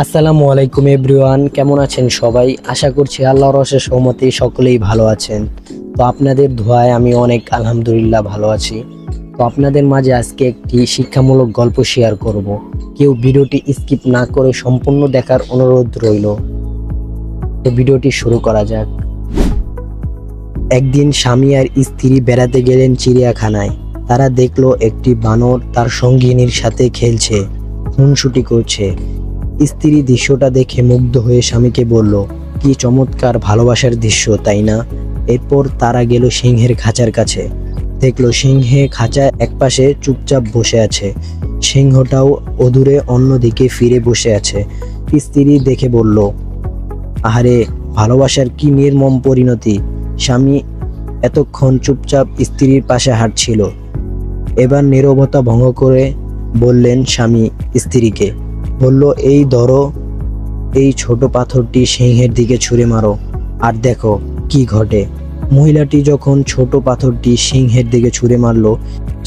আসসালামু আলাইকুম এভরিওয়ান, কেমন আছেন সবাই? আশা করছি আল্লাহর অশেষ রহমতে সকলেই ভালো আছেন। তো আপনাদের দোয়ায় আমি অনেক আলহামদুলিল্লাহ ভালো আছি। তো আপনাদের মাঝে আজকে একটি শিক্ষামূলক গল্প শেয়ার করব। কেউ ভিডিওটি স্কিপ না করে সম্পূর্ণ দেখার অনুরোধ রইল। তো ভিডিওটি শুরু করা যাক। একদিন স্বামী আর স্ত্রী বেড়াতে গেলেন চিড়িয়াখানায়। তারা দেখলো একটি বানর তার সঙ্গিনীর সাথে খেলছে, খুনসুটি করছে। স্ত্রী দৃশ্যটা দেখে মুগ্ধ হয়ে স্বামীকে বলল, কি চমৎকার ভালোবাসার দৃশ্য, তাই না? এরপর তারা গেল সিংহের খাঁচার কাছে। দেখলো সিংহে খাঁচা একপাশে চুপচাপ বসে আছে, সিংহটাও অদূরে অন্যদিকে ফিরে বসে আছে। স্ত্রী দেখে বলল, আহারে, ভালোবাসার কি নির্মম পরিণতি। স্বামী এতক্ষণ চুপচাপ স্ত্রীর পাশে হাঁটছিল। এবার নীরবতা ভঙ্গ করে বললেন স্বামী স্ত্রীকে, বলল, এই ধরো, এই ছোট পাথরটি সিংহের দিকে ছুঁড়ে মারো, আর দেখো কি ঘটে। মহিলাটি যখন ছোট পাথরটি সিংহের দিকে ছুঁড়ে মারল,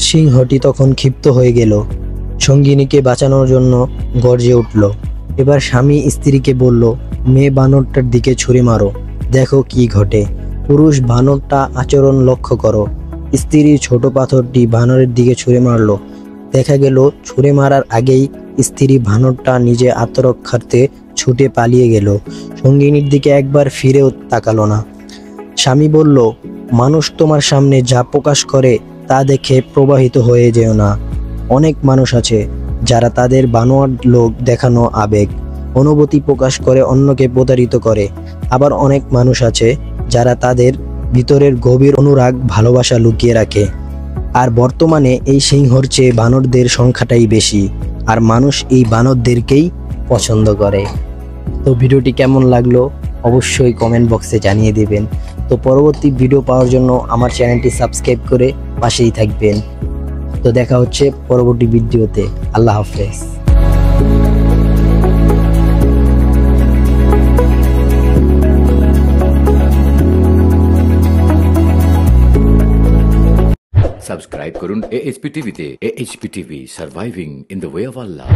সিংহটি তখন ক্ষিপ্ত হয়ে গেল, সঙ্গিনীকে বাঁচানোর জন্য গর্জে উঠল। এবার স্বামী স্ত্রীকে বলল, মেয়ে বানরটার দিকে ছুঁড়ে মারো, দেখো কি ঘটে। পুরুষ বানরটা আচরণ লক্ষ্য করো। স্ত্রী ছোট পাথরটি বানরের দিকে ছুঁড়ে মারল। দেখা গেল ছুঁড়ে মারার আগেই স্ত্রী বানরটা নিজে আত্মরক্ষার্থে ছুটে পালিয়ে গেল, সঙ্গিনীর দিকে একবার ফিরেও তাকালো না। স্বামী বলল, মানুষ তোমার সামনে যা প্রকাশ করে তা দেখে প্রবাহিত হয়ে যেও না। অনেক মানুষ আছে যারা তাদের বানোয়াট লোক দেখানো আবেগ, অনুভূতি প্রকাশ করে অন্যকে প্রতারিত করে। আবার অনেক মানুষ আছে যারা তাদের ভিতরের গভীর অনুরাগ, ভালোবাসা লুকিয়ে রাখে। আর বর্তমানে এই সিংহর চেয়ে বানরদের সংখ্যাটাই বেশি, আর মানুষ এই বানরদেরকেই পছন্দ করে। তো ভিডিওটি কেমন লাগলো অবশ্যই কমেন্ট বক্সে জানিয়ে দেবেন। তো পরবর্তী ভিডিও পাওয়ার জন্য আমার চ্যানেলটি সাবস্ক্রাইব করে পাশেই থাকবেন। তো দেখা হচ্ছে পরবর্তী ভিডিওতে। আল্লাহ হাফেজ। সাবস্ক্রাইব করুন AHP টিভিতে। AHP TV, surviving in the way of Allah.